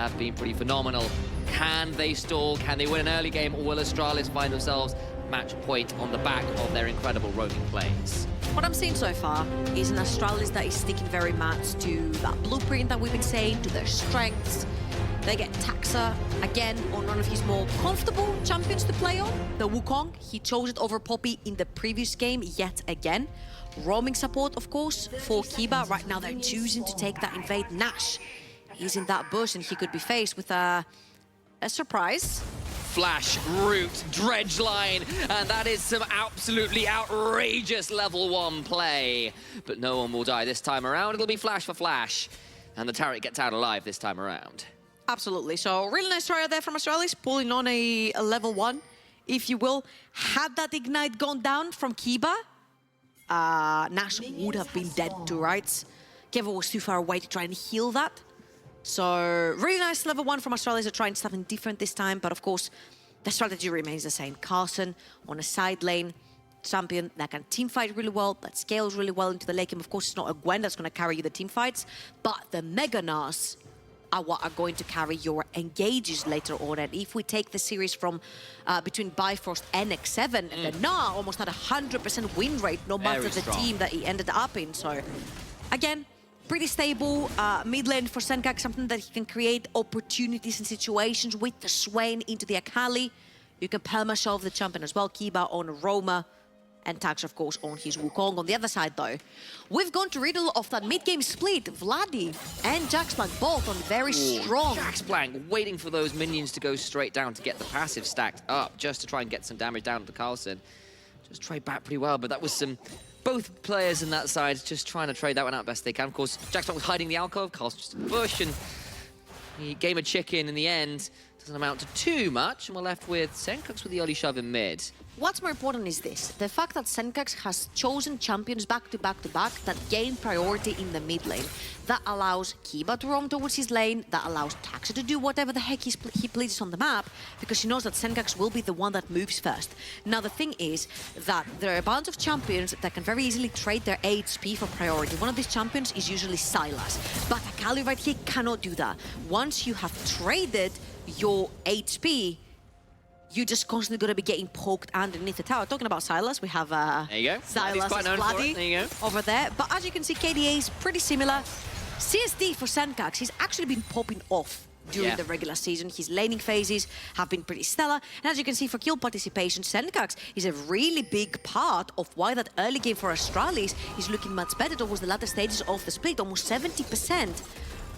have been pretty phenomenal. Can they stall? Can they win an early game? Or will Astralis find themselves match point on the back of their incredible roaming plays? What I'm seeing so far is an Astralis that is sticking very much to that blueprint that we've been saying, to their strengths. They get Taxa, again, on one of his more comfortable champions to play on, the Wukong. He chose it over Poppy in the previous game, yet again. Roaming support, of course, for Kiba. Right now, they're choosing to take that invade. Nash, he's in that bush, and he could be faced with a surprise. Flash, root, dredge line, and that is some absolutely outrageous level 1 play. But no one will die this time around. It'll be flash for flash, and the turret gets out alive this time around. Absolutely. So really nice try out there from Astralis, pulling on a level 1, if you will. Had that ignite gone down from Kiba, Nash would have been dead to rights. Kevin was too far away to try and heal that. So really nice level 1 from Astralis. Are trying something different this time, but of course the strategy remains the same. Carson on a side lane champion that can team fight really well, that scales really well into the late game. Of course, it's not a Gwen that's going to carry you the team fights, but the Mega Nas are what are going to carry your engages later on. And if we take the series from between Bifrost and X7, the Na almost had 100% win rate, no matter the team that he ended up in. So again, pretty stable mid lane for Senkak, something that he can create opportunities and situations with the Swain into the Akali. You can perma-shove the champion as well. Kiba on Roma, and Tax, of course, on his Wukong. On the other side, though, we've gone to Riddle of that mid-game split. Vladdy and Jaxplank both on very strong. Jaxplank waiting for those minions to go straight down to get the passive stacked up, just to try and get some damage down to Carlson. Just trade back pretty well, but that was some... Both players in that side just trying to trade that one out best they can. Of course, Jaxplank was hiding the alcove, Carlson just a bush, and the game of chicken in the end doesn't amount to too much, and we're left with Senkaks with the early shove in mid. What's more important is this, the fact that Senkaks has chosen champions back to back that gain priority in the mid lane. That allows Kiba to roam towards his lane, that allows Taxa to do whatever the heck he pleases on the map, because he knows that Senkaks will be the one that moves first. Now the thing is that there are a bunch of champions that can very easily trade their HP for priority. One of these champions is usually Sylas, but Akali right here cannot do that. Once you have traded your HP, you're just constantly going to be getting poked underneath the tower. Talking about Sylas, we have there you go. Sylas Vladdy over there. But as you can see, KDA is pretty similar. CSD for Senkaks, he's actually been popping off during the regular season. His laning phases have been pretty stellar. And as you can see, for kill participation, Senkaks is a really big part of why that early game for Astralis is looking much better towards the latter stages of the split, almost 70%.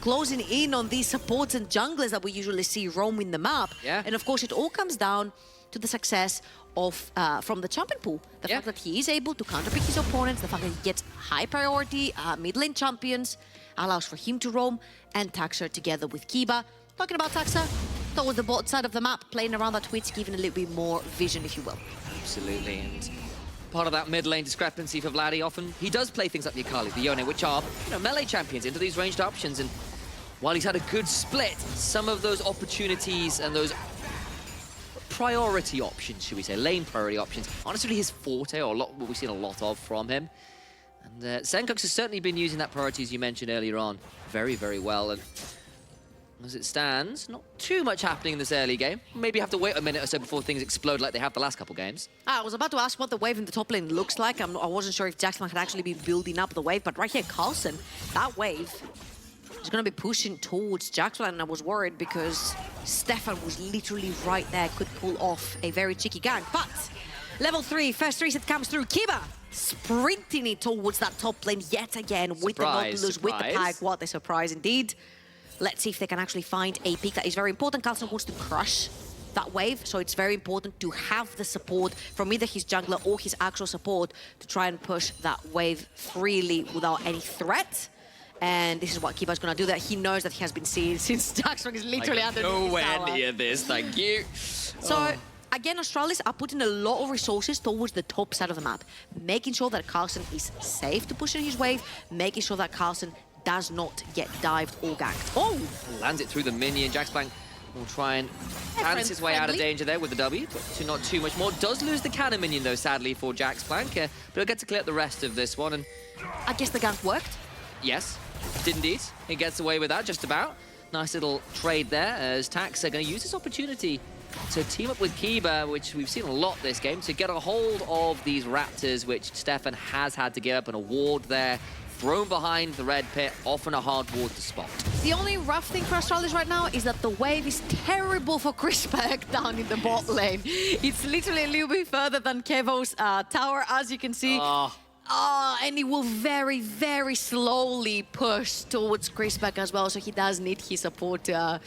Closing in on these supports and junglers that we usually see roaming the map. And of course, it all comes down to the success of from the champion pool. The fact that he is able to counterpick his opponents, the fact that he gets high priority mid lane champions, allows for him to roam, and Taxa together with Kiba. Talking about Taxa, towards the bot side of the map, playing around that Twitch, giving a little bit more vision, if you will. Absolutely. And part of that mid lane discrepancy for Vladdy, often he does play things like the Akali, the Yone, which are melee champions into these ranged options. And while he's had a good split, some of those opportunities and those priority options, should we say, lane priority options, aren't necessarily his forte, or what we've seen a lot of from him. And Senkaks has certainly been using that priority, as you mentioned earlier on, very, very well. And as it stands, not too much happening in this early game. Maybe have to wait a minute or so before things explode like they have the last couple games. I was about to ask what the wave in the top lane looks like. I wasn't sure if Jackson had actually been building up the wave, but right here, Carlson, that wave is going to be pushing towards Jackson, and I was worried because Stefan was literally right there, could pull off a very cheeky gank. But level 3, first reset comes through. Kiba sprinting it towards that top lane yet again with the Nautilus, with the Pag. What a surprise indeed. Let's see if they can actually find a pick that is very important. Carlson wants to crush that wave, so it's very important to have the support from either his jungler or his actual support to try and push that wave freely without any threat. And this is what Kiba's going to do, that he knows that he has been seen since Jackson is literally under nowhere near this, thank you. So, again, Astralis are putting a lot of resources towards the top side of the map, making sure that Carlson is safe to push in his wave, making sure that Carlson does not get dived or ganked. Oh! Lands it through the minion. Jaxplank will try and dance his way out of danger there with the W, but not too much more. Does lose the cannon minion, though, sadly, for Jaxplank, but he'll get to clear up the rest of this one. And I guess the gank worked. Yes, did indeed. He gets away with that, just about. Nice little trade there as Tax are going to use this opportunity to team up with Kiba, which we've seen a lot this game, to get a hold of these Raptors, which Stefan has had to give up an award there. Thrown behind the red pit, often a hard ward to spot. The only rough thing for Astralis right now is that the wave is terrible for Crispec down in the bot lane. It's literally a little bit further than Kevo's tower, as you can see. And he will very, very slowly push towards Crispec as well, so he does need his support to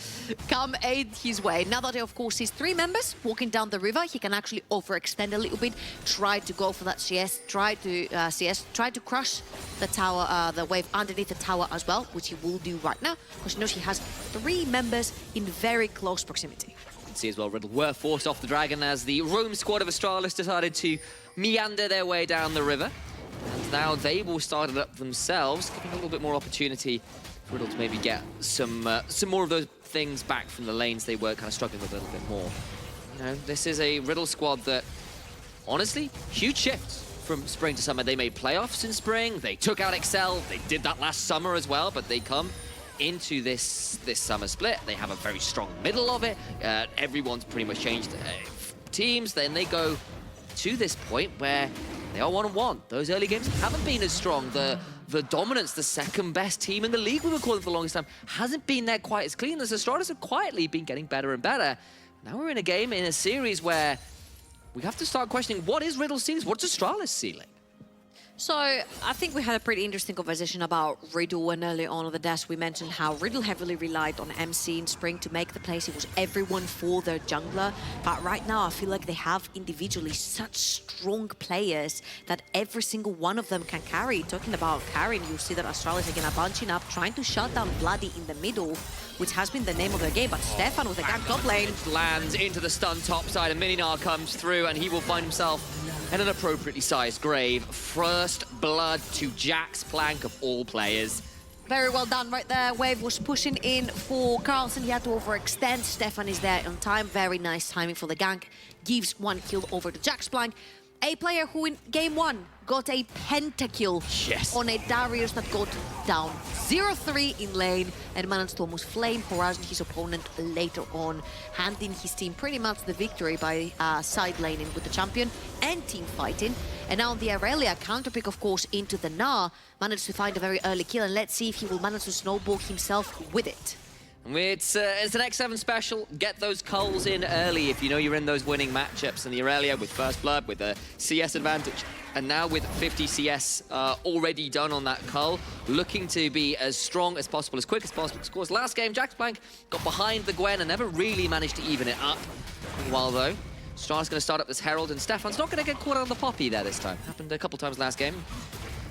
come aid his way. Now that, of course, he's 3 members walking down the river, he can actually overextend a little bit, try to go for that CS, try to crush the tower, the wave underneath the tower as well, which he will do right now, because he knows he has 3 members in very close proximity. You can see as well, Riddle were forced off the dragon as the roam squad of Astralis decided to meander their way down the river. And now they will start it up themselves, giving a little bit more opportunity for Riddle to maybe get some more of those things back from the lanes they were kind of struggling with a little bit more. You know, this is a Riddle squad that, honestly, huge shifts from spring to summer. They made playoffs in spring, they took out Excel, they did that last summer as well, but they come into this summer split. They have a very strong middle of it. Everyone's pretty much changed teams. Then they go to this point where they are 1-1. Those early games haven't been as strong. The dominance, the second best team in the league, we were calling for the longest time, hasn't been there quite as clean. The Astralis have quietly been getting better and better. Now we're in a game, in a series where we have to start questioning, what is Riddle's ceiling? What's Astralis' ceiling? So I think we had a pretty interesting conversation about Riddle, and early on the desk we mentioned how Riddle heavily relied on MC in spring to make the plays. It was everyone for their jungler. But right now I feel like they have individually such strong players that every single one of them can carry. Talking about carrying, you see that Astralis again are bunching up, trying to shut down Bloody in the middle, which has been the name of their game. But Stefan with the gank top lane lands into the stun top side, and Mininar comes through, and he will find himself in an appropriately sized grave. First blood to Jack's Plank of all players. Very well done right there. Wave was pushing in for Carlson. He had to overextend. Stefan is there on time. Very nice timing for the gank. Gives 1 kill over to Jack's Plank. A player who in game 1 got a pentakill on a Darius that got down 0-3 in lane and managed to almost flame Horizon his opponent later on, handing his team pretty much the victory by side laning with the champion and team fighting. And now on the Aurelia, counterpick of course into the Na, managed to find a very early kill, and let's see if he will manage to snowball himself with it. It's an X7 special. Get those culls in early if you know you're in those winning matchups. And the Aurelia with First Blood, with a CS advantage, and now with 50 CS already done on that cull, looking to be as strong as possible, as quick as possible. Of course, last game, Jack's Plank got behind the Gwen and never really managed to even it up. Meanwhile, though, Star's going to start up this Herald, and Stefan's not going to get caught on the Poppy there this time. Happened a couple times last game.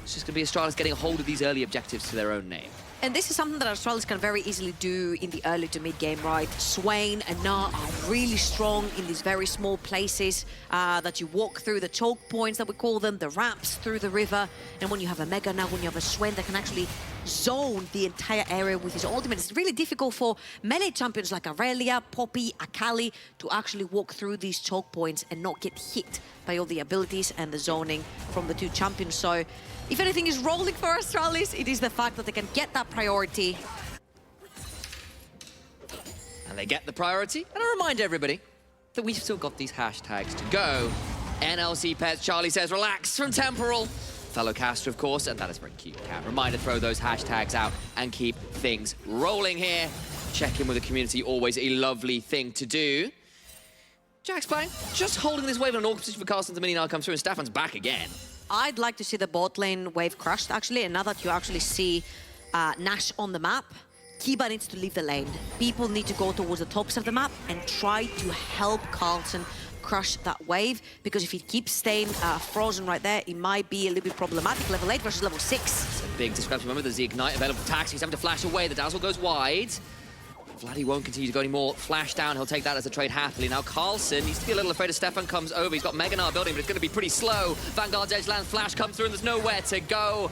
It's just going to be Astralis getting a hold of these early objectives to their own name. And this is something that Astralis can very easily do in the early to mid game, right? Swain and Na are really strong in these very small places that you walk through, the choke points that we call them, the ramps through the river. And when you have a Mega now, when you have a Swain that can actually zone the entire area with his ultimate, it's really difficult for melee champions like Aurelia, Poppy, Akali to actually walk through these choke points and not get hit by all the abilities and the zoning from the 2 champions. So if anything is rolling for Astralis, it is the fact that they can get that priority. And they get the priority. And I remind everybody that we've still got these hashtags to go. NLC Pets, Charlie says, relax from Temporal. Fellow caster, of course, and that is very cute, Cat. Reminder, throw those hashtags out and keep things rolling here. Check in with the community, always a lovely thing to do. Jack's Plank just holding this wave in an awkward position for Carlson. The Mininar comes through, and Stefan's back again. I'd like to see the bot lane wave crushed, actually, and now that you actually see Nash on the map, Kiba needs to leave the lane. People need to go towards the tops of the map and try to help Carlson crush that wave, because if he keeps staying frozen right there, it might be a little bit problematic. Level 8 versus level 6. It's a big discrepancy. Remember, there's the Ignite available for Tax. He's having to flash away. The dazzle goes wide. Vladdy won't continue to go anymore. Flash down, he'll take that as a trade happily. Now Carlson needs to be a little afraid as Stefan comes over. He's got Meganar building, but it's going to be pretty slow. Vanguard's edge land flash comes through and there's nowhere to go.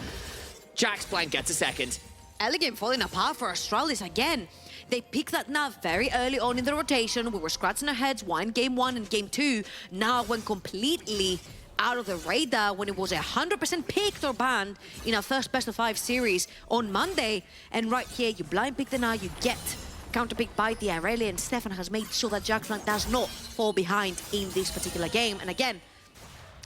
Jack's Plank gets a second. Elegant falling apart for Astralis again. They picked that nav very early on in the rotation. We were scratching our heads, why in game 1 and game 2. Now went completely out of the radar when it was 100% picked or banned in our first best of 5 series on Monday. And right here, you blind pick the now, you get counter pick by the Aurelian. Stefan has made sure that Jaxplank does not fall behind in this particular game. And again,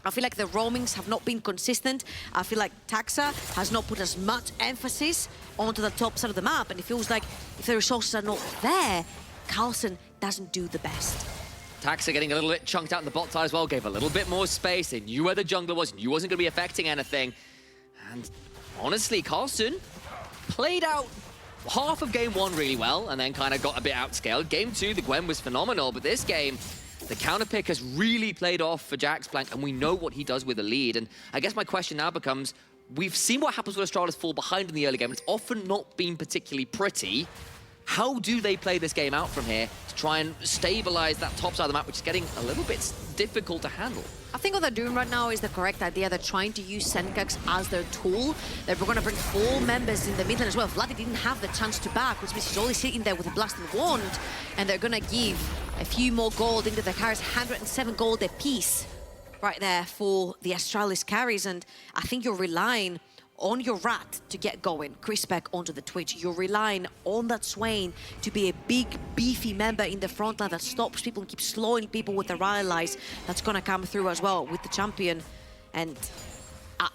I feel like the roamings have not been consistent. I feel like Taxa has not put as much emphasis onto the top side of the map, and it feels like if the resources are not there, Carlsen doesn't do the best. Taxa getting a little bit chunked out in the bot side as well, gave a little bit more space. They knew where the jungler was, knew wasn't going to be affecting anything. And honestly, Carlsen played out half of game one really well, and then kind of got a bit outscaled. Game two, the Gwen was phenomenal, but this game, the counter pick has really played off for Jaxplank, and we know what he does with a lead. And I guess my question now becomes, we've seen what happens when Astralis fall behind in the early game. It's often not been particularly pretty. How do they play this game out from here to try and stabilize that top side of the map, which is getting a little bit difficult to handle? I think what they're doing right now is the correct idea. They're trying to use Senkax as their tool. They're going to bring 4 members in the mid lane as well. Vladdy didn't have the chance to back, which means he's only sitting there with a blasting wand. And they're going to give a few more gold into the carries, 107 gold apiece right there for the Astralis carries. And I think you're relying on your rat to get going. Chris back onto the Twitch. You're relying on that Swain to be a big, beefy member in the front line that stops people and keeps slowing people with the rallies. That's going to come through as well with the champion. And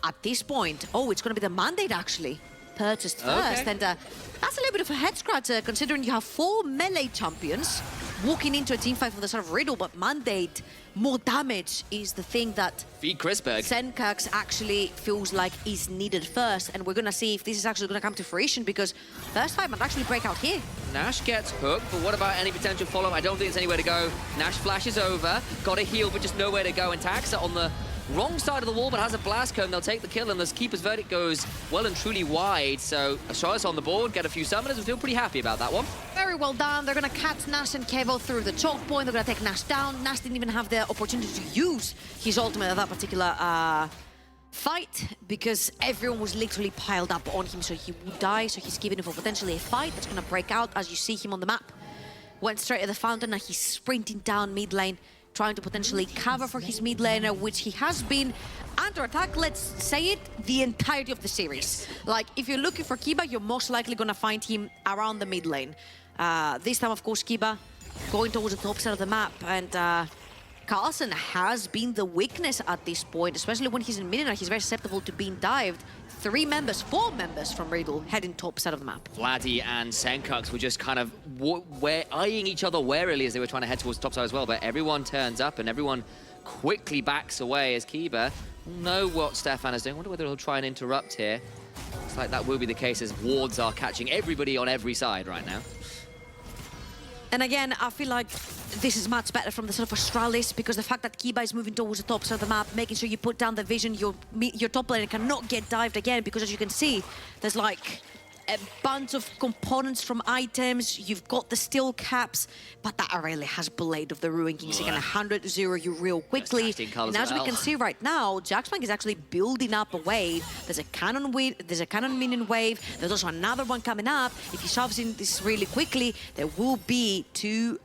at this point, oh, it's going to be the mandate actually purchased first. And that's a little bit of a head scratcher considering you have 4 melee champions walking into a teamfight for the sort of Riddle, but mandate, more damage is the thing that Feed Chrisberg. Senkax actually feels like is needed first, and we're gonna see if this is actually gonna come to fruition because first fight might actually break out here. Nash gets hooked, but what about any potential follow-up? I don't think there's anywhere to go. Nash flashes over, got a heal, but just nowhere to go, and Taxa on the wrong side of the wall, but has a blast cone. They'll take the kill, and this Keeper's Verdict goes well and truly wide. So Astralis on the board, get a few summoners, and feel pretty happy about that one. Very well done. They're going to cut Nash and Kevo through the choke point. They're going to take Nash down. Nash didn't even have the opportunity to use his ultimate at that particular fight because everyone was literally piled up on him, so he would die. So he's giving him for potentially a fight that's going to break out as you see him on the map. Went straight at the fountain, and he's sprinting down mid lane, trying to potentially cover for his mid laner, which he has been under attack, let's say it, the entirety of the series. Like, if you're looking for Kiba, you're most likely going to find him around the mid lane. This time, of course, Kiba going towards the top side of the map, and Carlsen has been the weakness at this point, especially when he's in mid lane. He's very susceptible to being dived. 4 members from Riddle heading top side of the map. Vladdy and Senkax were just kind of eyeing each other warily as they were trying to head towards the top side as well, but everyone turns up and everyone quickly backs away as Kiba will know what Stefan is doing. I wonder whether he'll try and interrupt here. Looks like that will be the case as wards are catching everybody on every side right now. And again, I feel like this is much better from the sort of Astralis because the fact that Kiba is moving towards the top side of the map, making sure you put down the vision, your top laner cannot get dived again because as you can see, there's like a bunch of components from items. You've got the steel caps, but that Aurelia has Blade of the Ruin King. So he can 100-0 you real quickly. And as we can see right now, Jaxplank is actually building up a wave. There's a cannon minion wave. There's also another one coming up. If he shoves in this really quickly, there will be 2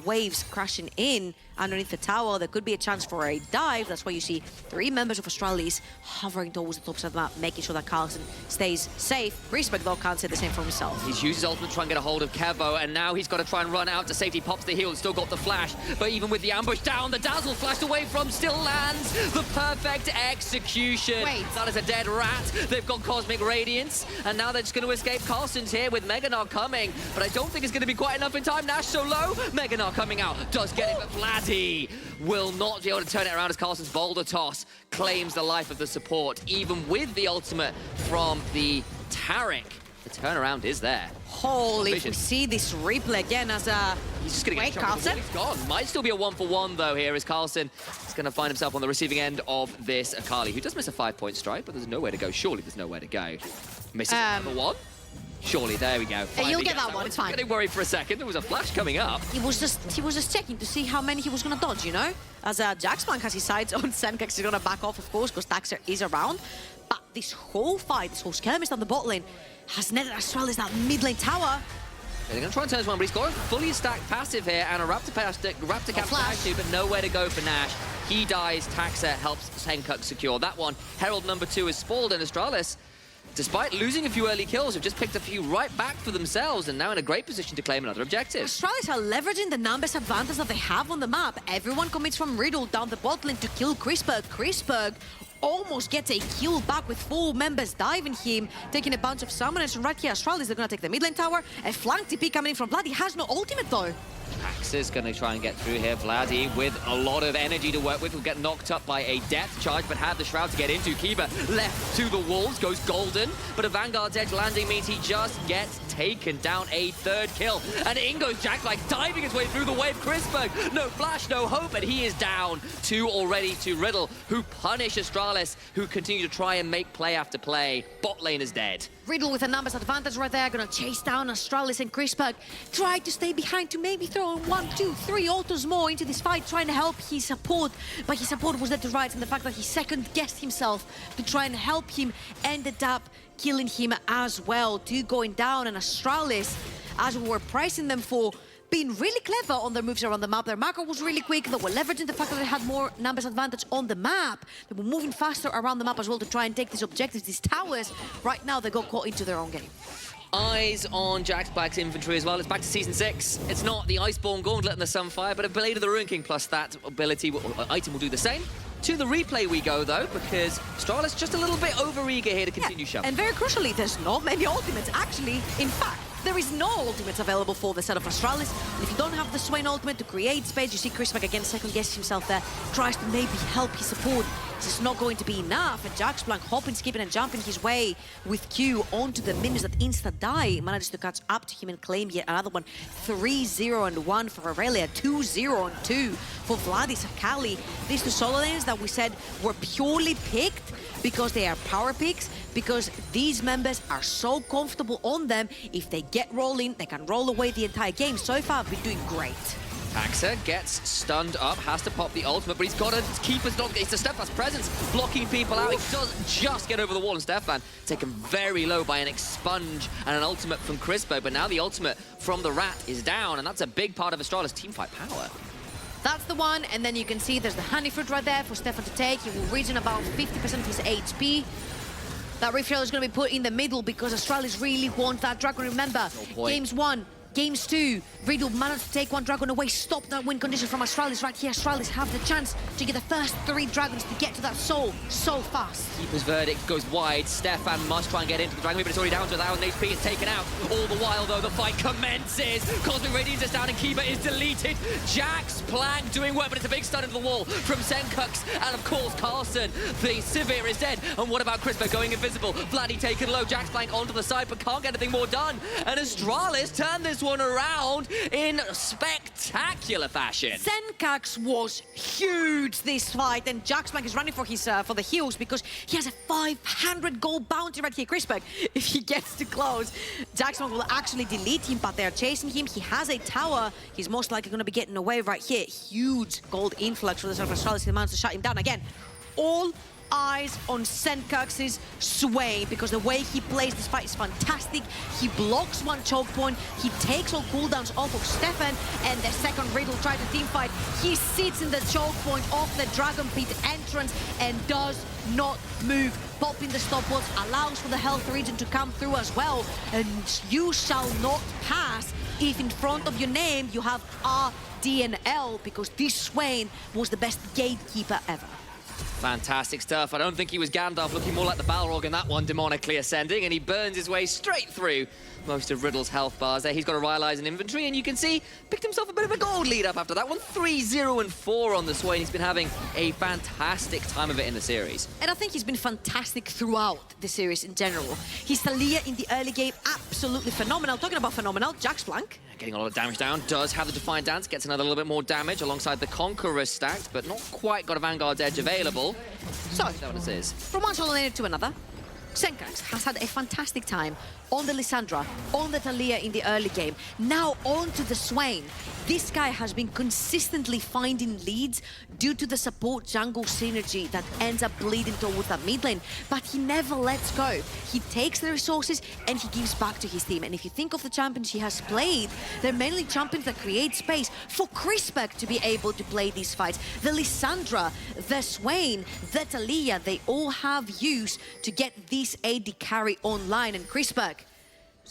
waves crashing in underneath the tower. There could be a chance for a dive. That's why you see 3 members of Astralis hovering towards the top side of the map, making sure that Carlsen stays safe. Respect, though, can't say the same for himself. He's used his ultimate to try and get a hold of Kevo, and now he's got to try and run out to safety. Pops the heal, still got the flash, but even with the ambush down, the dazzle flashed away from still lands. The perfect execution. Wait. That is a dead rat. They've got Cosmic Radiance, and now they're just going to escape. Carlsen's here with Meganar coming, but I don't think it's going to be quite enough in time. Nash so low. Meganar coming out, does get it, but Vladdy will not be able to turn it around as Carlsen's boulder toss claims the life of the support, even with the ultimate from the Taric. The turnaround is there. Holy, if we see this replay again as a... He's just going to get Carlsen. He's gone. Might still be a 1-for-1 though here as Carlsen is going to find himself on the receiving end of this Akali, who does miss a 5-point strike, but there's nowhere to go. Surely there's nowhere to go. Misses another one. Surely, there we go. Hey, you'll get that one, it's fine. Getting worried for a second. There was a flash coming up. He was just checking to see how many he was going to dodge, you know? As Jaxplank has his sights on Senkax, he's going to back off, of course, because Taxer is around. But this whole fight, this whole skirmish down the bot lane, has netted Astralis that mid lane tower. They're going to try and turn this one, but he's got a fully stacked passive here, and a Raptor cap flash too, but nowhere to go for Nash. He dies, Taxa helps Senkax secure that one. Herald number 2 is spoiled, and Astralis despite losing a few early kills, have just picked a few right back for themselves and now in a great position to claim another objective. Astralis are leveraging the numbers advantage that they have on the map. Everyone commits from Riddle down the bot lane to kill Chrisberg. Chrisberg almost gets a kill back with 4 members diving him, taking a bunch of summoners. And right here, Astralis, they're going to take the mid lane tower. A flank TP coming in from Vlad. He has no ultimate, though. Axis going to try and get through here. Vladdy with a lot of energy to work with will get knocked up by a death charge, but had the Shroud to get into. Kiba left to the wolves, goes golden, but a Vanguard's Edge landing means he just gets taken down. A 3rd kill, and in goes Jack, like diving his way through the wave. Chrisberg, no flash, no hope, and he is down. 2 already to Riddle, who punish Astralis, who continue to try and make play after play. Bot lane is dead. Riddle with a numbers advantage right there, gonna chase down Astralis, and Chrisberg tried to stay behind to maybe throw 1, 2, 3 autos more into this fight, trying to help his support, but his support was dead to rights, and the fact that he second-guessed himself to try and help him ended up killing him as well. 2 going down, and Astralis, as we were pricing them for being really clever on their moves around the map. Their macro was really quick. They were leveraging the fact that they had more numbers advantage on the map. They were moving faster around the map as well to try and take these objectives, these towers. Right now, they got caught into their own game. Eyes on Jax Black's inventory as well. It's back to Season 6. It's not the Iceborne Gauntlet and the Sunfire, but a Blade of the Ruin King plus that ability, item will do the same. To the replay we go, though, because Astralis just a little bit over-eager here to continue shoving. And very crucially, there's not many ultimates. Actually, in fact, there is no ultimates available for the set of Astralis. And if you don't have the Swain ultimate to create space, you see Chrisberg again second-guessing himself there, tries to maybe help his support. It's just not going to be enough. And Jax Blanc hopping, skipping, and jumping his way with Q onto the minions that insta-die. Manages to catch up to him and claim yet another one. 3-0-1 for Aurelia, 2-0-2 for Vladis Akali. These 2 solo lanes that we said were purely picked because they are power picks, because these members are so comfortable on them. If they get rolling, they can roll away the entire game. So far, been doing great. Paxa gets stunned up, has to pop the ultimate, but he's got to keep his dog. It's a Stefan's presence blocking people out. He does just get over the wall, and Stefan taken very low by an expunge and an ultimate from Chrisberg, but now the ultimate from the Rat is down, and that's a big part of Astralis' teamfight power. That's the one, and then you can see there's the honey fruit right there for Stefan to take. He will reach in about 50% of his HP. That Rift Trail is going to be put in the middle because Astralis really want that dragon. Remember, games 1, games 2, Riddle managed to take 1 dragon away, stop that win condition from Astralis. Right here, Astralis have the chance to get the first 3 dragons to get to that soul so fast. Keeper's verdict goes wide. Stefan must try and get into the dragon, but it's already down to 1,000 HP. It's taken out. All the while, though, the fight commences. Cosmic Radiance is down and Keeper is deleted. Jax Plank doing work, but it's a big stun into the wall from Senkux. And of course, Carlson. The Sivir is dead. And what about Chrisberg going invisible? Vladdy taken low. Jax Plank onto the side, but can't get anything more done. And Astralis turn this one around in spectacular fashion. Senkux was huge this fight, and Jax Blanc is running for his for the heals because he has a 500 gold bounty right here. Chrisberg, if he gets too close, Jax Blanc will actually delete him, but they're chasing him. He has a tower. He's most likely going to be getting away right here. Huge gold influx for the Astralis. He managed to shut him down again. All eyes on Senkux's Swain because the way he plays this fight is fantastic. He blocks 1 choke point, he takes all cooldowns off of Stefan, and the second Riddle tries to team fight. He sits in the choke point of the Dragon Pit entrance and does not move. Popping the stopwatch allows for the health region to come through as well, and you shall not pass if in front of your name you have RDNL, because this Swain was the best gatekeeper ever. Fantastic stuff. I don't think he was Gandalf, looking more like the Balrog in that one, demonically ascending, and he burns his way straight through most of Riddle's health bars there. He's got a Rylai's in inventory, and you can see, picked himself a bit of a gold lead up after that one. 3-0-4 on the Swain. He's been having a fantastic time of it in the series. And I think he's been fantastic throughout the series in general. His Thalia in the early game, absolutely phenomenal. Talking about phenomenal, Jax Blanc. Getting a lot of damage down, does have the Defiant Dance, gets another little bit more damage alongside the Conqueror stacked, but not quite got a Vanguard's Edge available. So, Is that what it is? From one solo lane to another, Senkux has had a fantastic time on the Lissandra, on the Thalia in the early game. Now on to the Swain. This guy has been consistently finding leads due to the support jungle synergy that ends up bleeding towards that mid lane, but he never lets go. He takes the resources and he gives back to his team. And if you think of the champions he has played, they're mainly champions that create space for Chrisberg to be able to play these fights. The Lissandra, the Swain, the Thalia, they all have use to get these this AD carry online, and Chrisberg,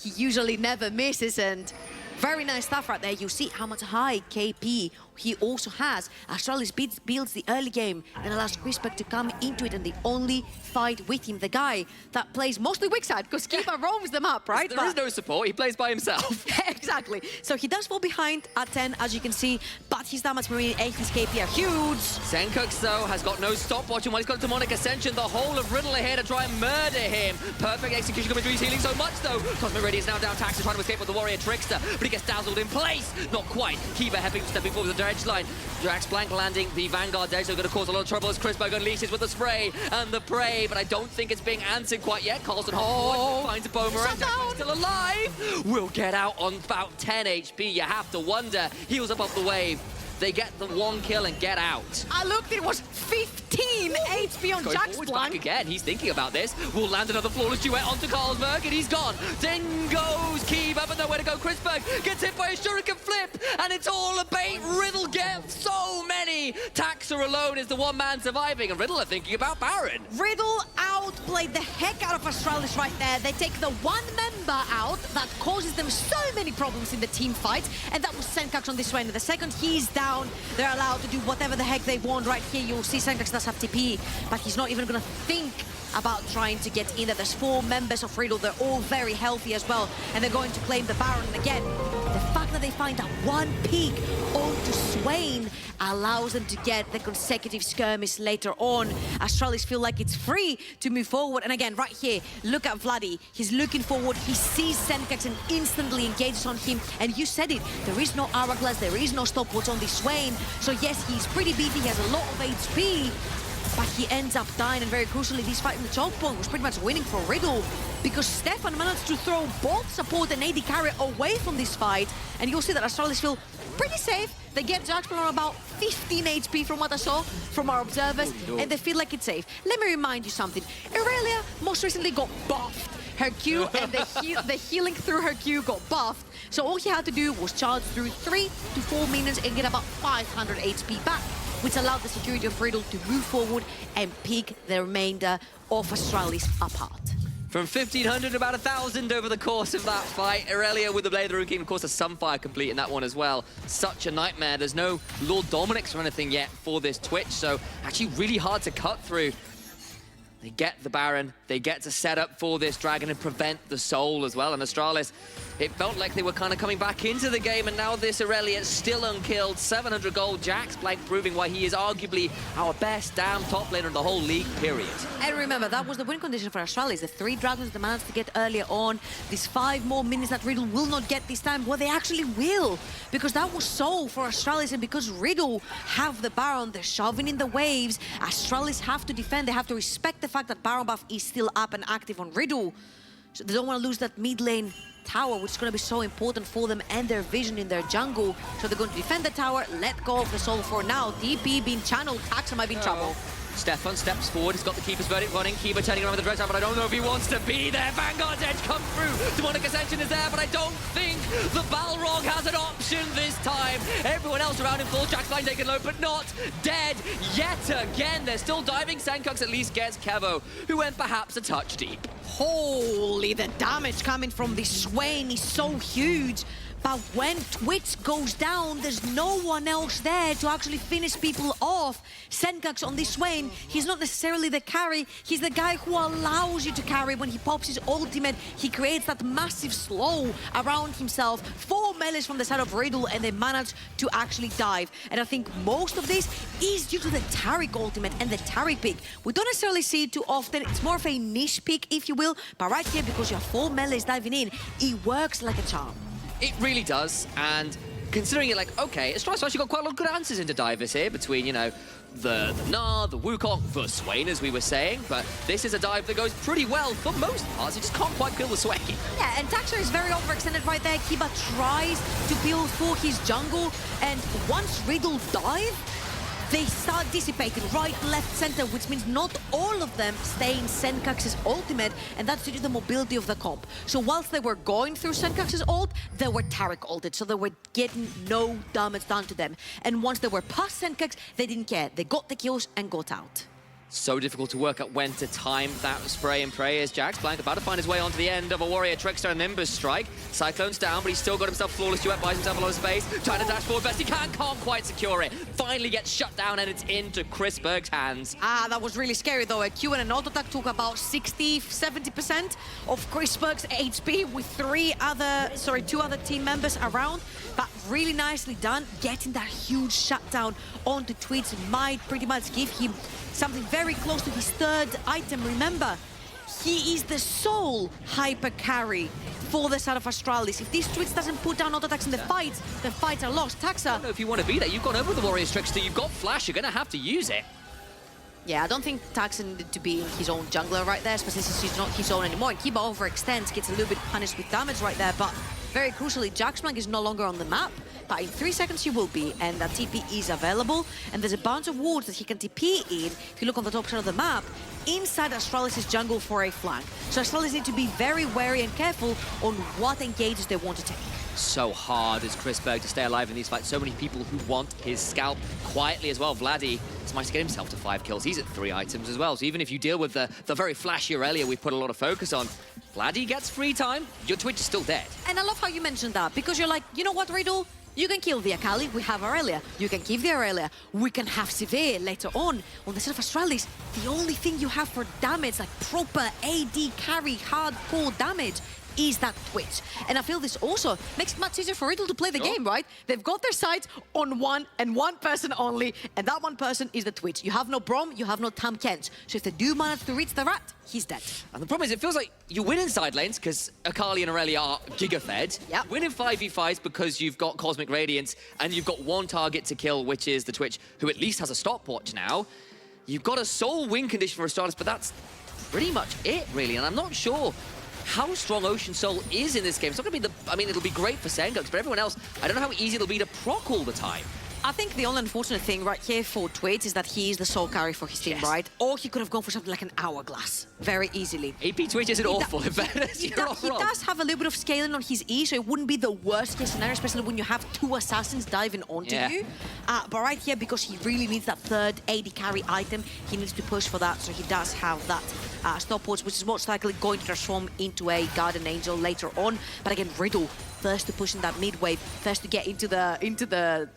he usually never misses, and very nice stuff right there. You see how much high KP he also has. Astralis builds the early game and allows Chrisberg to come into it, and they only fight with him. The guy that plays mostly weak side, because Kiba roams them up, right? There is no support, he plays by himself. Exactly. So he does fall behind at 10, as you can see, but his damage marine and his KP are huge. Senkux, though, has got no stopwatch, and while he's got Demonic Ascension, the whole of Riddle are here to try and murder him. Perfect execution coming through, he's healing so much, though. Cosmic Radiance now down, Tax is trying to escape with the Warrior Trickster, but he gets dazzled in place. Not quite. Kiba stepping forward with the edge line. Drax Blank landing the Vanguard edge, so going to cause a lot of trouble as Chrisberg unleashes with the spray and the prey, but I don't think it's being answered quite yet. Carlson finds a boomerang. Jack's still alive. Will get out on about 10 HP. You have to wonder. Heals above the wave. They get the one kill and get out. I looked, it was 15 HP on Jack's Back Blank. again. He's thinking about this. Will land another flawless duet onto Carlsberg, and he's gone. Then goes Kiba, but nowhere to go. Chrisberg gets hit by a shuriken flip, and it's all a bait. Riddle gets so many. Taxa alone is the one man surviving, and Riddle are thinking about Baron. Riddle outplayed the heck out of Astralis right there. They take the one member out that causes them so many problems in the team fight, and that was Senkux on this one. The second he's down, they're allowed to do whatever the heck they want right here. You'll see Senkux does have TP, but he's not even gonna think about trying to get in there. There's 4 members of Riddle. They're all very healthy as well, and they're going to claim the Baron. And again, the fact that they find that one peek onto Swain allows them to get the consecutive skirmish later on. Astralis feel like it's free to move forward. And again, right here, look at Vladdy. He's looking forward. He sees Senkux and instantly engages on him. And you said it, there is no hourglass, there is no stopwatch on this Swain. So yes, he's pretty beefy, he has a lot of HP, but he ends up dying, and very crucially, this fight in the choke point was pretty much winning for Riddle, because Stefan managed to throw both support and AD carry away from this fight, and you'll see that Astralis feel pretty safe. They get Jackson on about 15 HP from what I saw from our observers, and they feel like it's safe. Let me remind you something. Aurelia most recently got buffed. Her Q and the healing through her Q got buffed, so all he had to do was charge through 3 to 4 minions and get about 500 HP back, which allowed the security of Riddle to move forward and pick the remainder of Astralis apart. From 1,500 to about 1,000 over the course of that fight. Aurelia with the Blade of the Rune King, of course, a Sunfire complete in that one as well. Such a nightmare. There's no Lord Dominic's or anything yet for this Twitch, so actually really hard to cut through. They get the Baron, they get to set up for this Dragon and prevent the Soul as well. And Astralis, it felt like they were kind of coming back into the game, and now this Aurelia still unkilled. 700 gold, Jax Blank proving why he is arguably our best damn top laner in the whole league, period. And remember, that was the win condition for Astralis. The 3 dragons they managed to get earlier on. These 5 more minutes that Riddle will not get this time. Well, they actually will, because that was Soul for Astralis, and because Riddle have the Baron, they're shoving in the waves. Astralis have to defend, they have to respect the fact that Baron buff is still up and active on Riddle. So they don't want to lose that mid lane tower, which is going to be so important for them and their vision in their jungle. So they're going to defend the tower, let go of the Soul for now. TP being channeled, Taxa might be in trouble. Stefan steps forward, he's got the Keeper's Verdict running. Kiba turning around with the Dreadnought, but I don't know if he wants to be there. Vanguard's edge comes through. Demonic Ascension is there, but I don't think the Balrog has an option this time. Everyone else around him full. Jack's line taken low, but not dead yet again. They're still diving. Senkux at least gets Kevo, who went perhaps a touch deep. Holy, the damage coming from this Swain is so huge. But when Twitch goes down, there's no one else there to actually finish people off. Senkux on this Swain, he's not necessarily the carry, he's the guy who allows you to carry. When he pops his ultimate, he creates that massive slow around himself. 4 melees from the side of Riddle, and they manage to actually dive. And I think most of this is due to the Taric ultimate and the Taric pick. We don't necessarily see it too often, it's more of a niche pick, if you will. But right here, because you have 4 melees diving in, it works like a charm. It really does, and considering it like, okay, Astralis actually got quite a lot of good answers into divers here between, you know, the Gnar, the Wukong, the Swain, as we were saying, but this is a dive that goes pretty well for most parts. You just can't quite kill the Swain. Yeah, and Taxa is very overextended right there. Kiba tries to build for his jungle, and once Riddle dive, they start dissipating right, left, center, which means not all of them stay in Senkux's ultimate, and that's due to the mobility of the comp. So whilst they were going through Senkux's ult, they were Taric ulted, so they were getting no damage done to them. And once they were past Senkux, they didn't care. They got the kills and got out. So difficult to work out when to time that spray and pray as Jax Blank about to find his way onto the end of a Warrior Trickster and Nimbus strike. Cyclone's down, but he's still got himself flawless duet, buys himself a lot of space, trying to dash forward best he can't quite secure it. Finally gets shut down and it's into Chrisberg's hands. That was really scary though. A Q and an auto attack took about 60-70% of Chrisberg's HP with two other team members around. But really nicely done, getting that huge shutdown onto Twitch might pretty much give him something very close to his third item. Remember, he is the sole hyper carry for the side of Astralis. If this Twitch doesn't put down auto attacks in the fights are lost. Taxa. I don't know if you want to be there. You've gone over with the Warrior's Trickster. You've got Flash. You're going to have to use it. Yeah, I don't think Taxa needed to be his own jungler right there, especially since he's not his own anymore. And Kiba overextends, gets a little bit punished with damage right there, but very crucially, Jax Blank is no longer on the map, but in 3 seconds he will be, and that TP is available, and there's a bunch of wards that he can TP in. If you look on the top side of the map, inside Astralis' jungle for a flank. So Astralis need to be very wary and careful on what engages they want to take. So hard as Chrisberg to stay alive in these fights. So many people who want his scalp quietly as well. Vladdy has managed to get himself to 5 kills. He's at 3 items as well. So even if you deal with the very flashy Aurelia we've put a lot of focus on, Vladdy gets free time, your Twitch is still dead. And I love how you mentioned that, because you're like, you know what, Riddle? You can kill the Akali, we have Aurelia. You can keep the Aurelia, we can have Sivir later on. On the side of Astralis, the only thing you have for damage, like proper AD carry, hardcore damage, is that Twitch. And I feel this also makes it much easier for Riddle to play the game, right? They've got their sights on one person only, and that one person is the Twitch. You have no Brom, you have no Tam Kench. So if they do manage to reach the rat, he's dead. And the problem is, it feels like you win in side lanes because Akali and Aurelia are giga-fed. Yep. Win in 5v5s because you've got Cosmic Radiance and you've got one target to kill, which is the Twitch, who at least has a stopwatch now. You've got a sole win condition for Astralis, but that's pretty much it, really. And I'm not sure how strong Ocean Soul is in this game. It's not going to be I mean, it'll be great for Sengoku, but everyone else, I don't know how easy it'll be to proc all the time. I think the only unfortunate thing right here for Twitch is that he is the sole carry for his team, right? Or he could have gone for something like an Hourglass very easily. AP Twitch isn't awful. He does have a little bit of scaling on his E, so it wouldn't be the worst case scenario, especially when you have 2 assassins diving onto you. But right here, because he really needs that third AD carry item, he needs to push for that, so he does have that stopwatch, which is most likely going to transform into a Guardian Angel later on. But again, Riddle, first to push in that mid wave, first to get into the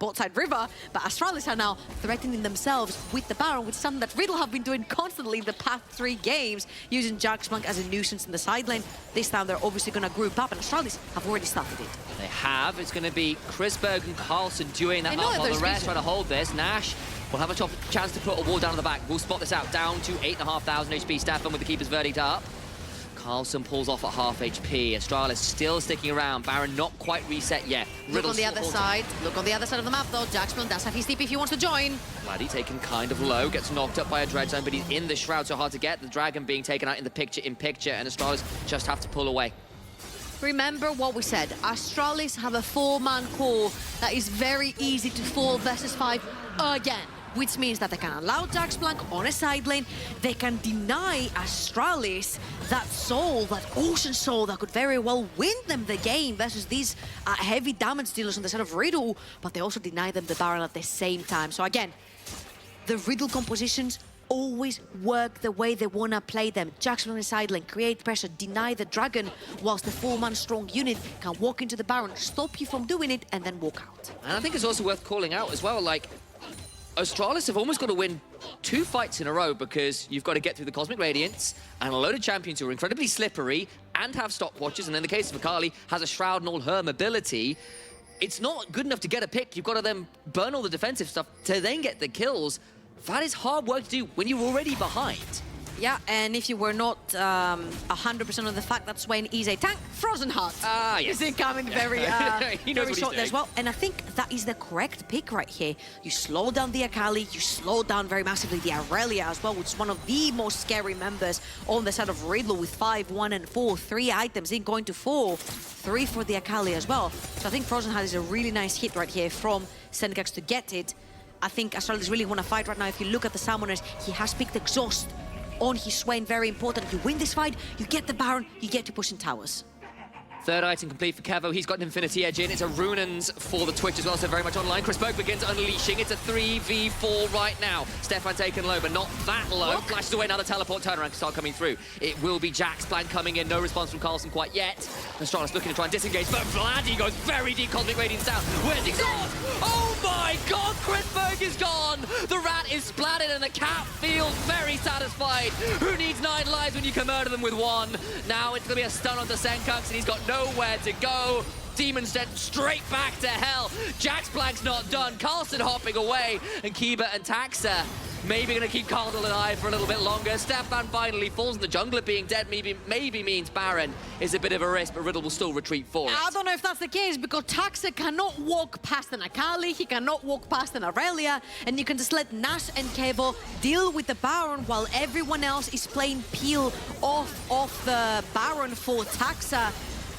bot side river, but Astralis are now threatening themselves with the Baron, which is something that Riddle have been doing constantly in the past 3 games, using Jax Blank as a nuisance in the side lane. This time they're obviously going to group up, and Astralis have already started it. They have. It's going to be Chrisberg and Carlson doing that up while the rest trying to hold this. Nash will have a chance to put a wall down on the back. We'll spot this out, down to 8,500 HP. Staffan with the Keeper's Verdict up. Carlson pulls off at half HP. Astralis still sticking around. Baron not quite reset yet. Look on the other side. Look on the other side of the map, though. Jax Blank does have his TP if he wants to join. Vladdy taken kind of low. Gets knocked up by a Dread Zone, but he's in the Shroud, so hard to get. The Dragon being taken out in the picture, and Astralis just have to pull away. Remember what we said. Astralis have a 4-man core that is very easy to fall versus 5 again, which means that they can allow Jax Blank on a side lane. They can deny Astralis that soul, that Ocean Soul, that could very well win them the game versus these heavy damage dealers on the side of Riddle, but they also deny them the Baron at the same time. So again, the Riddle compositions always work the way they want to play them. Jax on the side lane, create pressure, deny the Dragon, whilst the 4-man strong unit can walk into the Baron, stop you from doing it, and then walk out. And I think it's also worth calling out as well, like, Astralis have almost got to win 2 fights in a row because you've got to get through the Cosmic Radiance and a load of champions who are incredibly slippery and have stopwatches, and in the case of Akali, has a Shroud and all her mobility. It's not good enough to get a pick. You've got to then burn all the defensive stuff to then get the kills. That is hard work to do when you're already behind. Yeah, and if you were not 100% on the fact that Swain is a tank, Frozen Heart is incoming very, very shortly as well. And I think that is the correct pick right here. You slow down the Akali, you slow down very massively the Aurelia as well, which is one of the most scary members on the side of Riddle with 5, 1, and 4. 3 items in going to 4. 3 for the Akali as well. So I think Frozen Heart is a really nice hit right here from Sengoku to get it. I think Astralis really want to fight right now. If you look at the Summoners, he has picked Exhaust on his Swain, very important. You win this fight, you get the Baron, you get to push in towers. Third item complete for Kevo. He's got an Infinity Edge in. It's a Runans for the Twitch as well, so very much online. Chris Berg begins unleashing. It's a 3v4 right now. Stefan taken low, but not that low. Look. Flashes away, now the teleport turnaround can start coming through. It will be Jax Blank coming in. No response from Carlson quite yet. Astralis looking to try and disengage, but Vladdy goes very deep. Cosmic Radiance down. Where's he gone? Oh my god, Chris Berg is gone! The rat is splattered and the cat feels very satisfied. Who needs 9 lives when you can murder them with 1? Now it's going to be a stun onto Senkux, and he's got nowhere to go. Demon sent straight back to hell. Jax Blank's not done. Carlson hopping away, and Kiba and Taxa maybe going to keep Carlson alive for a little bit longer. Stefan finally falls, and the jungler being dead maybe means Baron is a bit of a risk, but Riddle will still retreat for it. I don't know if that's the case, because Taxa cannot walk past an Akali, he cannot walk past an Aurelia, and you can just let Nash and Kevo deal with the Baron while everyone else is playing peel off the Baron for Taxa.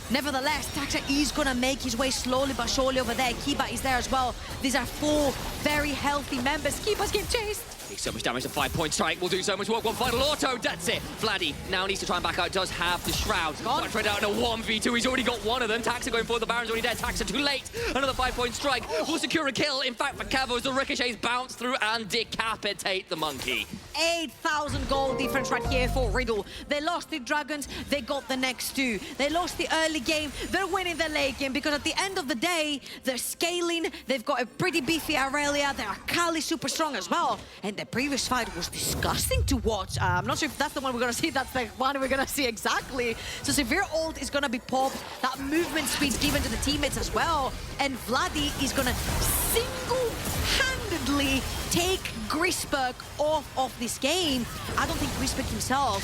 Nevertheless, Taxa is going to make his way slowly but surely over there. Kiba is there as well. These are 4 very healthy members. Kiba's getting chased. Takes so much damage, a 5-point strike will do so much work. One final auto, that's it. Vladdy now needs to try and back out, does have the Shroud. Got trade out in a 1v2, he's already got one of them. Taxa going forward, the Baron's already dead. Taxa too late, another 5-point strike. Will secure a kill, in fact, for Kevo as the ricochets bounce through and decapitate the monkey. 8,000 gold difference right here for Riddle. They lost the Dragons, they got the next 2. They lost the early game, they're winning the late game, because at the end of the day, they're scaling, they've got a pretty beefy Aurelia, their Akali super strong as well, and the previous fight was disgusting to watch. I'm not sure if that's the one we're gonna see, that's the one we're gonna see exactly. So Severe ult is gonna be popped, that movement speed given to the teammates as well, and Vladdy is gonna single-handedly take Grisberg off of this game. I don't think Grisberg himself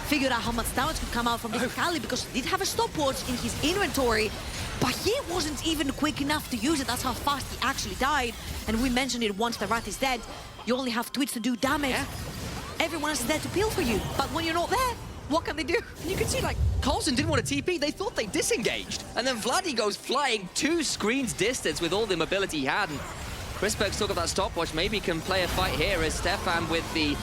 figured out how much damage could come out from this Akali, because he did have a stopwatch in his inventory, but he wasn't even quick enough to use it. That's how fast he actually died. And we mentioned it, once the rat is dead, you only have Twitch to do damage. Yeah. Everyone else is there to peel for you, but when you're not there, what can they do? And you can see, like, Carlson didn't want to TP. They thought they disengaged. And then Vladdy goes flying 2 screens distance with all the mobility he had. And Chris Berg's still got that stopwatch. Maybe can play a fight here as Stefan with the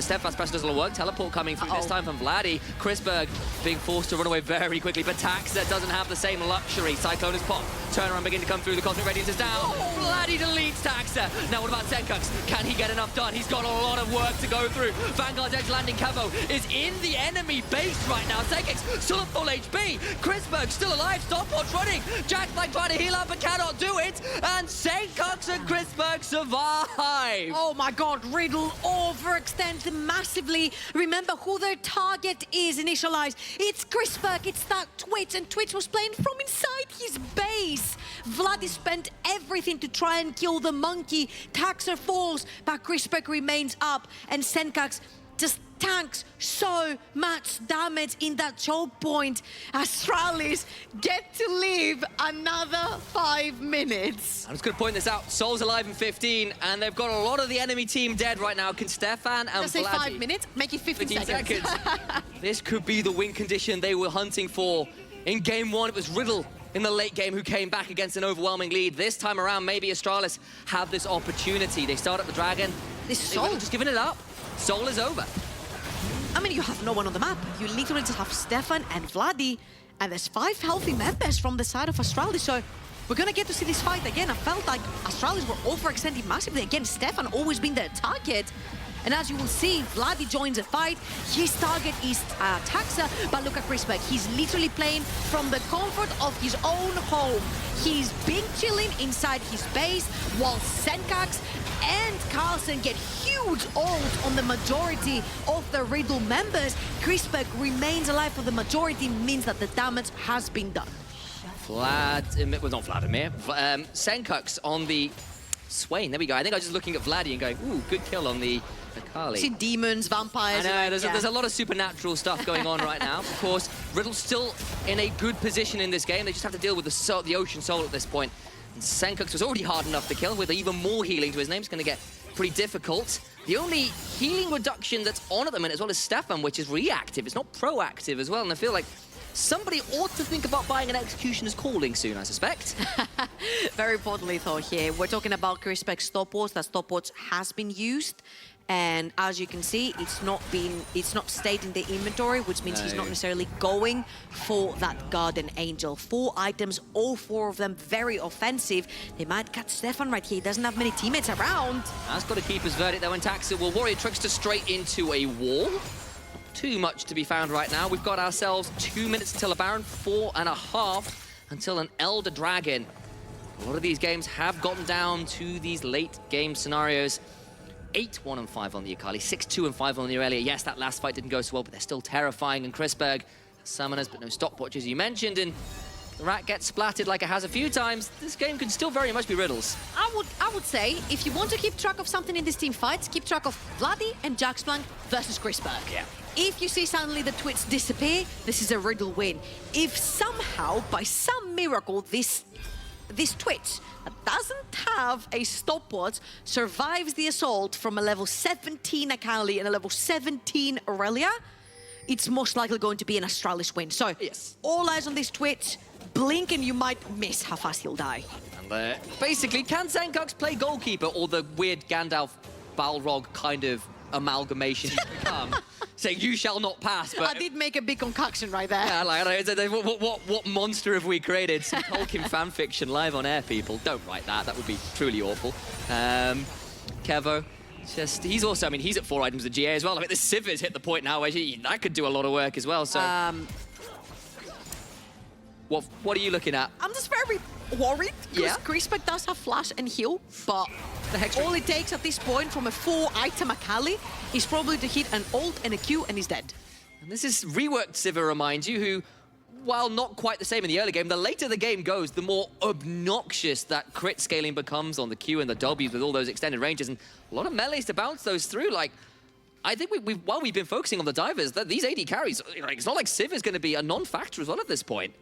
Stefan special doesn't work. Teleport coming through this time from Vladdy. Chris Berg being forced to run away very quickly, but Taxa doesn't have the same luxury. Cyclone is popped. Turnaround beginning to come through. The Cosmic Radiance is down. Vladdy deletes Taxa. Now what about Senkux? Can he get enough done? He's got a lot of work to go through. Vanguard's edge landing. Kevo is in the enemy base right now. Senkux still at full HP. Chris Berg still alive. Stopwatch running. Jack Black trying to heal up but cannot do it. And Senkux and Chris Berg survive. Oh my god, Riddle overextended massively. Remember who their target is initialized. It's Chris Berg, it's that Twitch, and Twitch was playing from inside his base. Vladdy spent everything to try and kill the monkey. Taxa falls, but Chris Berg remains up, and Senkux just tanks so much damage in that choke point. Astralis get to live another 5 minutes. I'm just going to point this out. Soul's alive in 15, and they've got a lot of the enemy team dead right now. Can Stefan and Say Vladdy... 5 minutes? Make it 15 seconds. This could be the win condition they were hunting for. In game 1, it was Riddle in the late game who came back against an overwhelming lead. This time around, maybe Astralis have this opportunity. They start at the Dragon. This Soul just giving it up. Soul is over. I mean, you have no one on the map. You literally just have Stefan and Vladdy, and there's 5 healthy members from the side of Astralis, so we're gonna get to see this fight again. I felt like Astralis were overextending massively. Again, Stefan always been their target. And as you will see, Vladdy joins the fight. His target is Taxa, but look at Chris Berg. He's literally playing from the comfort of his own home. He's been chilling inside his base, while Senkux and Carlson get huge ult on the majority of the Riddle members. Chris Berg remains alive for the majority, means that the damage has been done. Senkux on the Swain, there we go. I think I was just looking at Vladdy and going, ooh, good kill on the Akali. See demons, vampires. I know, there's a lot of supernatural stuff going on right now. Of course, Riddle's still in a good position in this game. They just have to deal with the Ocean Soul at this point. And Senkux was already hard enough to kill, with even more healing to his name. It's going to get pretty difficult. The only healing reduction that's on at the minute as well is Stefan, which is reactive. It's not proactive as well, and I feel like somebody ought to think about buying an Executioner's Calling soon, I suspect. Very importantly thought here. We're talking about Chris Berg's stopwatch. That stopwatch has been used. And as you can see, it's not stayed in the inventory, which means he's not necessarily going for that Guardian Angel. 4 items, all 4 of them very offensive. They might catch Stefan right here. He doesn't have many teammates around. Has got to keep his verdict though, and Taxa will Warrior Trickster straight into a wall. Too much to be found right now. We've got ourselves 2 minutes until a Baron, 4.5 until an Elder Dragon. A lot of these games have gotten down to these late game scenarios. 8-1-5 on the Akali, 6-2-5 on the Aurelia. Yes, that last fight didn't go so well, but they're still terrifying. And Chrisberg has summoners, but no stopwatches, you mentioned. And the rat gets splatted like it has a few times. This game could still very much be Riddles. I would say, if you want to keep track of something in these team fights, keep track of Vladdy and Jaxplank versus Chrisberg. Yeah. If you see suddenly the twits disappear, this is a Riddle win. If somehow, by some miracle, this Twitch that doesn't have a stopwatch survives the assault from a level 17 Akali and a level 17 Aurelia, it's most likely going to be an Astralis win. So, yes, all eyes on this Twitch. Blink and you might miss how fast he'll die. And basically, can Senkux play goalkeeper, or the weird Gandalf Balrog kind of amalgamation he's become? Saying, you shall not pass, but... I did make a big concoction right there. Yeah, like, what monster have we created? Some Tolkien fan fiction live on air, people. Don't write that. That would be truly awful. Kevo, he's also, I mean, he's at 4 items of GA as well. I mean, the Sivers hit the point now where that could do a lot of work as well, so... What are you looking at? I'm just very worried, because Chrisberg does have flash and heal, but all it takes at this point from a 4-item Akali is probably to hit an ult and a Q and he's dead. And this is reworked Sivir, reminds you, who, while not quite the same in the early game, the later the game goes, the more obnoxious that crit scaling becomes on the Q and the Ws with all those extended ranges, and a lot of melees to bounce those through. Like, I think while we've been focusing on the divers, these AD carries, it's not like Sivir's going to be a non-factor as well at this point.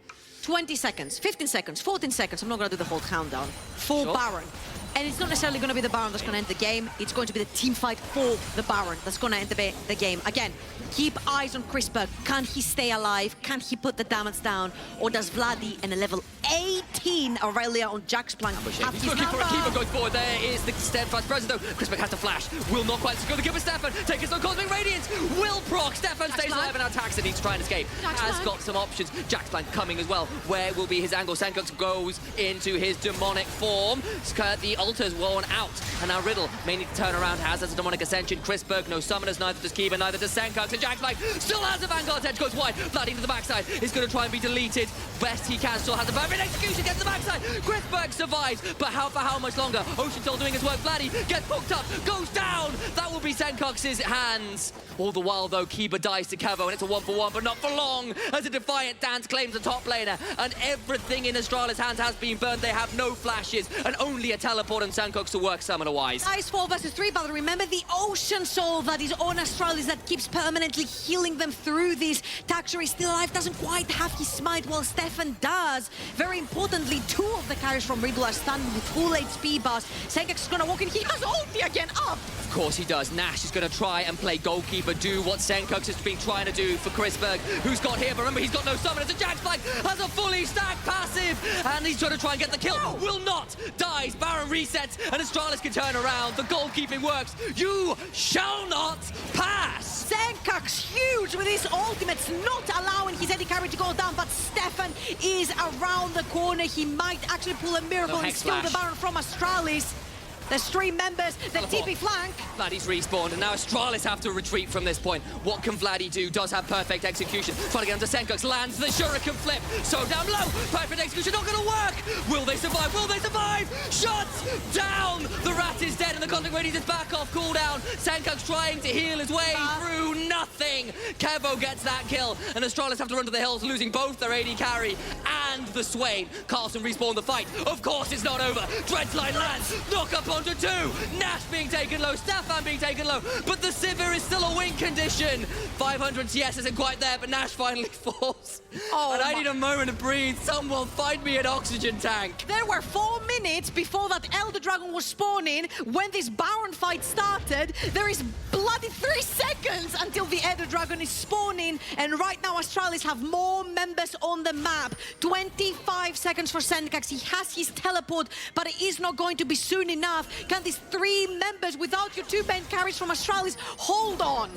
20 seconds, 15 seconds, 14 seconds. I'm not going to do the whole countdown. For Baron. And it's not necessarily going to be the Baron that's going to end the game. It's going to be the team fight for the Baron that's going to end the game. Again, keep eyes on Chrisberg. Can he stay alive? Can he put the damage down? Or does Vladdy and a level 18 Aurelia on Jaxplank have He's his looking number? for a keeper, goes forward. There is the steadfast presence though. Chrisberg has to flash. Will not quite secure the kill for Stefan. Take his own Cosmic Radiance. Will proc. Stefan stays alive and now Taxa needs to try and escape. Has got some options. Jaxplank coming as well. Where will be his angle? Senkux goes into his demonic form. The altar's worn out. And now Riddle may need to turn around. Has a demonic ascension. Chrisberg, no summoners, neither does Kiba, neither does Senkux. And Jaxplank still has a Vanguard's edge, goes wide. Vladdy to the backside. Is going to try and be deleted. Best he can. Still has a perfect execution. Gets the backside. Chrisberg survives. But for how much longer? Ocean still doing his work. Vladdy gets hooked up. Goes down. That will be Senkux's hands. All the while, though, Kiba dies to Kevo, and it's a 1-for-1, but not for long, as a defiant dance claims the top laner, and everything in Astralis' hands has been burned. They have no flashes, and only a teleport and Senkux to work summoner-wise. Nice 4 versus 3, but remember the Ocean Soul that is on Astralis that keeps permanently healing them through this. Taxer is still alive, doesn't quite have his smite, while Stefan does. Very importantly, 2 of the carries from Riddle are stunned with full HP bars. Senkux is gonna walk in, he has ulti again, up! Of course he does. Nash is going to try and play goalkeeper, do what Senkux has been trying to do for Chrisberg, who's got here, but remember, he's got no summoners, and Jaxplank has a fully stacked passive, and he's trying to try and get the kill. No. Will not. Dies. Baron resets, and Astralis can turn around. The goalkeeping works. You shall not pass! Senkux huge with his ultimates, not allowing his AD carry to go down, but Stefan is around the corner. He might actually pull a miracle and steal the Baron from Astralis. The stream members, the TP flank. Vladdy's respawned, and now Astralis have to retreat from this point. What can Vladdy do? Does have perfect execution. Trying to get onto Senkux, lands the Shuriken flip. So down low, perfect execution, not gonna work. Will they survive? Will they survive? Shuts down. The rat is dead, and the Cosmic Radiance is back off cooldown. Senkux trying to heal his way through nothing. Kevo gets that kill, and Astralis have to run to the hills, losing both their AD carry and the Swain. Carlson respawned the fight. Of course it's not over. Dreadline lands, knock up onto 2. Nash being taken low, Stefan being taken low, but the Sivir is still a win condition. 500 CS isn't quite there, but Nash finally falls. And I need a moment to breathe. Someone find me an oxygen tank. There were 4 minutes before that Elder Dragon was spawning when this Baron fight started, there is bloody 3 seconds until the Elder Dragon is spawning, and right now Astralis have more members on the map. 25 seconds for Senkax. He has his teleport, but it is not going to be soon enough. Can these 3 members, without your 2 main carries from Astralis, hold on?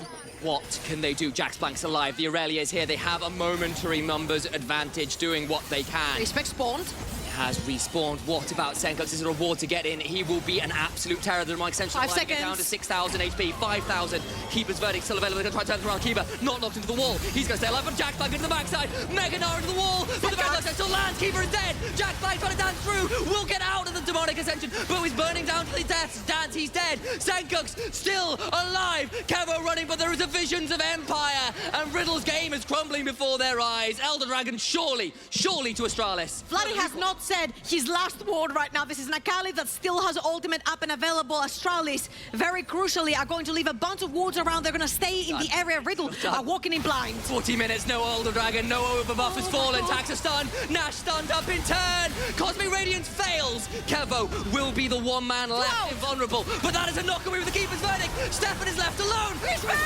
What can they do? Jax Blank's alive. The Aurelia is here. They have a momentary numbers advantage doing what they can. Respect spawned. Has respawned. What about Senkax? Is a reward to get in. He will be an absolute terror. The Mike Central 5 seconds. down to 6,000 HP, 5,000. Keeper's verdict still available. They're going to try to turn around Keeper. Not knocked into the wall. He's going to stay alive, but Jax Blank into the backside. Mega Gnar into the wall. But the Mega Gnar still lands. Keeper is dead. Jax Blank trying to dance through. Will get out of the demonic ascension, but he's burning down to the death. Dance, he's dead. Senkax still alive. Kevo running, but there is a visions of Empire. And Riddle's game is crumbling before their eyes. Elder Dragon surely to Astralis. Vladdy has not said his last word right now. This is Nakali that still has ultimate up and available. Astralis, very crucially, are going to leave a bunch of wards around. They're going to stay in the area. Riddle are walking in blind. 40 minutes, no Elder Dragon, no overbuff has fallen. Tax a stun, Nash stunned up in turn. Cosmic Radiance fails. Kevo will be the one man left invulnerable, but that is a knock away with the Keeper's verdict. Stefan is left alone. Respect!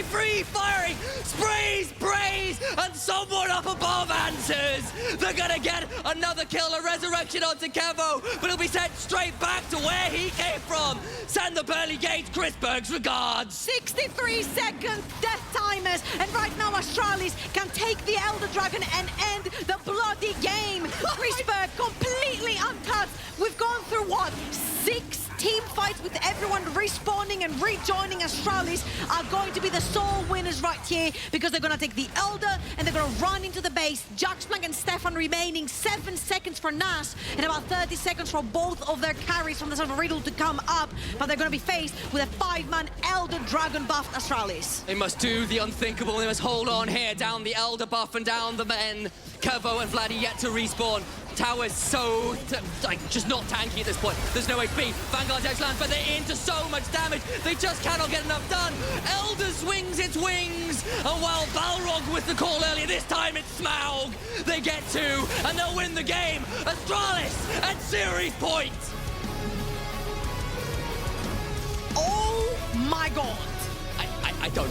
Free firing, sprays, praise, and someone up above answers. They're gonna get another kill, a resurrection onto Kevo, but he'll be sent straight back to where he came from. Send the pearly gate, Chris Berg's regards. 63 seconds, death timers, and right now Astralis can take the Elder Dragon and end the bloody game. Chris Berg completely untouched. We've gone through, what, 6 team fights with everyone respawning and rejoining. Astralis are going to be the sole winners right here because they're going to take the Elder and they're going to run into the base. Jax Blank and Stefan remaining, 7 seconds for Nash and about 30 seconds for both of their carries from the side of Riddle to come up, but they're going to be faced with a 5-man Elder Dragon buffed Astralis. They must do the unthinkable. They must hold on here, down the Elder buff and down the men. Kevo and Vladdy yet to respawn. Tower's so, just not tanky at this point. There's no HP. Vanguard's edge lands, but they're into so much damage. They just cannot get enough done. Elder swings its wings. And while Balrog with the call earlier, this time it's Smaug. They get 2, and they'll win the game. Astralis at series point. Oh my God. I don't